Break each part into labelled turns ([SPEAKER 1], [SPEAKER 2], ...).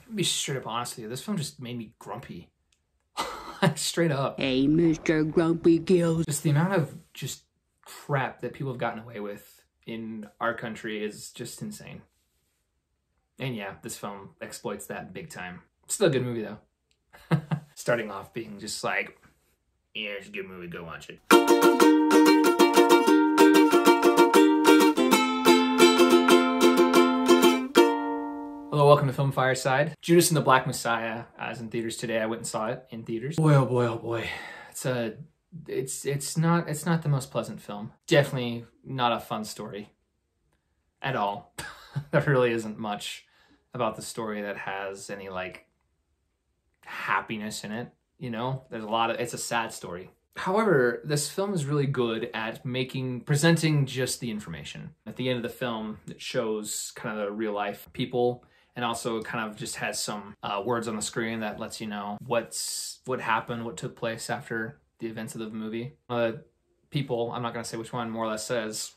[SPEAKER 1] To be straight up honest with you, this film just made me grumpy. Straight up.
[SPEAKER 2] Hey, Mr. Grumpy Gills.
[SPEAKER 1] Just the amount of just crap that people have gotten away with in our country is just insane. And yeah, this film exploits that big time. Still a good movie though. Starting off being just like, yeah, it's a good movie, go watch it. Hello, welcome to Film Fireside. Judas and the Black Messiah is in theaters today. I went and saw it in theaters. Boy, oh boy, oh boy. It's not the most pleasant film. Definitely not a fun story at all. There really isn't much about the story that has any like happiness in it. You know, it's a sad story. However, this film is really good at presenting just the information. At the end of the film, it shows kind of the real life people, and also kind of just has some words on the screen that lets you know what happened, what took place after the events of the movie. People, I'm not going to say which one, more or less says,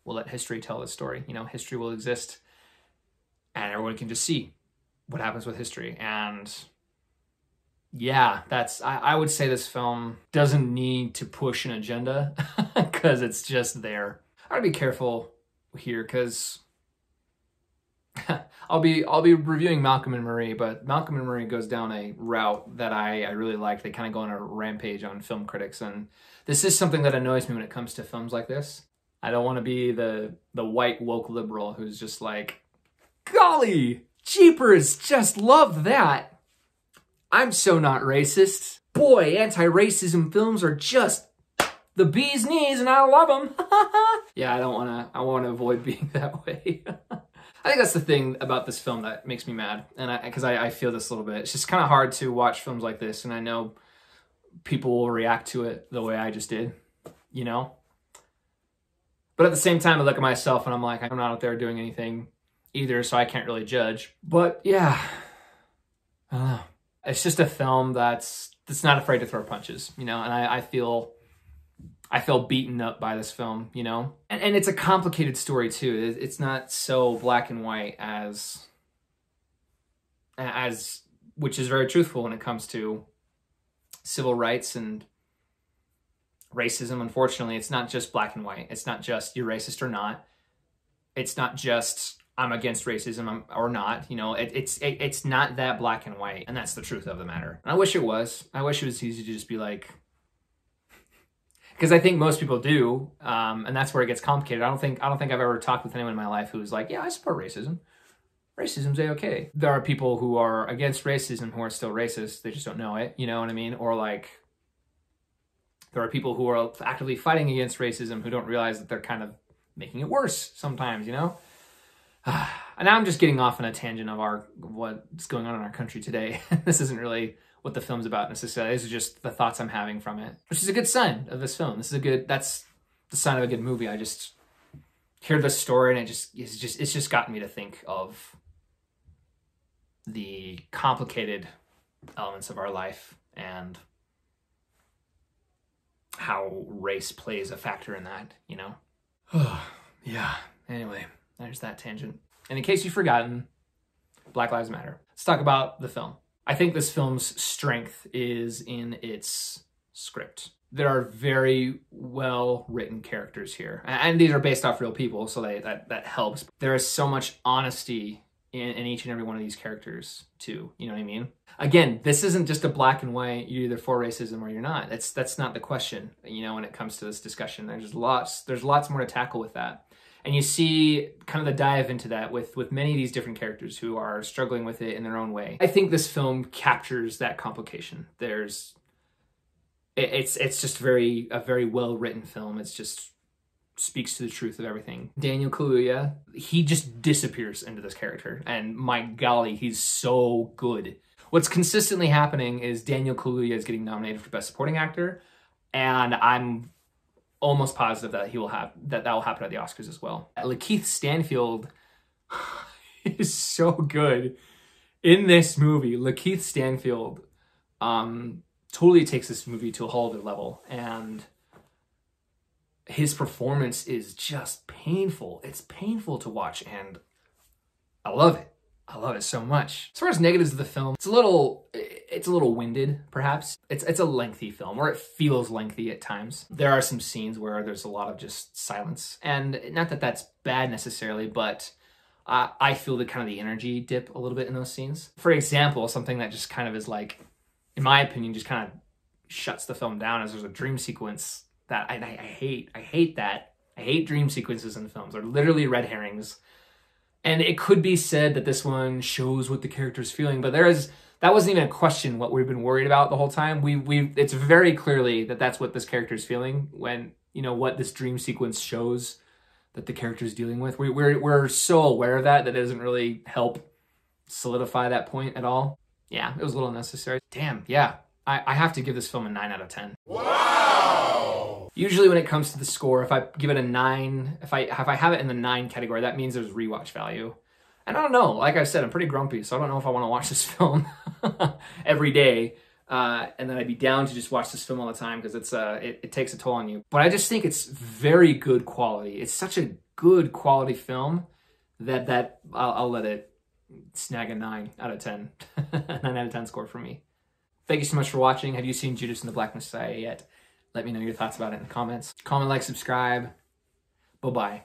[SPEAKER 1] we'll let history tell the story. You know, history will exist, and everyone can just see what happens with history. And yeah, I would say this film doesn't need to push an agenda because it's just there. I gotta be careful here because I'll be reviewing Malcolm and Marie, but Malcolm and Marie goes down a route that I really like. They kind of go on a rampage on film critics, and this is something that annoys me when it comes to films like this. I don't want to be the white woke liberal who's just like, golly, jeepers, just love that. I'm so not racist. Boy, anti-racism films are just the bee's knees and I love them. Yeah, I want to avoid being that way. I think that's the thing about this film that makes me mad. And because I feel this a little bit. It's just kind of hard to watch films like this. And I know people will react to it the way I just did, you know? But at the same time, I look at myself and I'm like, I'm not out there doing anything either, so I can't really judge. But yeah, I don't know. It's just a film that's not afraid to throw punches, you know, and I feel beaten up by this film, you know, and it's a complicated story too. It's not so black and white as which is very truthful when it comes to civil rights and racism. Unfortunately, it's not just black and white. It's not just you're racist or not. It's not just I'm against racism or not, you know, it's not that black and white, and that's the truth of the matter. And I wish it was. I wish it was easy to just be like, because I think most people do, and that's where it gets complicated. I don't think I've ever talked with anyone in my life who's like, yeah, I support racism. Racism's a-okay. There are people who are against racism who are still racist. They just don't know it, you know what I mean? Or like, there are people who are actively fighting against racism who don't realize that they're kind of making it worse sometimes, you know? And now I'm just getting off on a tangent of what's going on in our country today. This isn't really what the film's about necessarily. This is just the thoughts I'm having from it, which is a good sign of this film. That's the sign of a good movie. I just hear the story and it's just gotten me to think of the complicated elements of our life and how race plays a factor in that, you know? Yeah, anyway. There's that tangent. And in case you've forgotten, Black Lives Matter. Let's talk about the film. I think this film's strength is in its script. There are very well-written characters here. And these are based off real people, so that helps. There is so much honesty in each and every one of these characters, too. You know what I mean? Again, this isn't just a black and white, you're either for racism or you're not. That's not the question, you know, when it comes to this discussion. There's lots more to tackle with that. And you see kind of the dive into that with many of these different characters who are struggling with it in their own way. I think this film captures that complication. It's just a very well-written film. It's just speaks to the truth of everything. Daniel Kaluuya, he just disappears into this character. And my golly, he's so good. What's consistently happening is Daniel Kaluuya is getting nominated for Best Supporting Actor. And I'm almost positive that will happen at the Oscars as well. Lakeith Stanfield is so good in this movie. Lakeith Stanfield totally takes this movie to a whole other level, and his performance is just painful. It's painful to watch, and I love it. I love it so much. As far as negatives of the film, it's a little winded, perhaps. It's a lengthy film, or it feels lengthy at times. There are some scenes where there's a lot of just silence, and not that that's bad necessarily, but I feel the kind of the energy dip a little bit in those scenes. For example, something that just kind of is like, in my opinion, just kind of shuts the film down is there's a dream sequence that I hate. I hate that. I hate dream sequences in films. They're literally red herrings. And it could be said that this one shows what the character's feeling, but that wasn't even a question what we've been worried about the whole time. It's very clearly that that's what this character's feeling when, you know, what this dream sequence shows that the character's dealing with. We're so aware of that it doesn't really help solidify that point at all. Yeah, it was a little unnecessary. Damn, yeah. I have to give this film a 9 out of 10. Wow! Usually when it comes to the score, if I give it a 9, if I have it in the 9 category, that means there's rewatch value. And I don't know, like I said, I'm pretty grumpy, so I don't know if I want to watch this film every day. And then I'd be down to just watch this film all the time because it takes a toll on you. But I just think it's very good quality. It's such a good quality film that I'll let it snag a 9 out of 10. 9 out of 10 score for me. Thank you so much for watching. Have you seen Judas and the Black Messiah yet? Let me know your thoughts about it in the comments. Comment, like, subscribe. Bye-bye.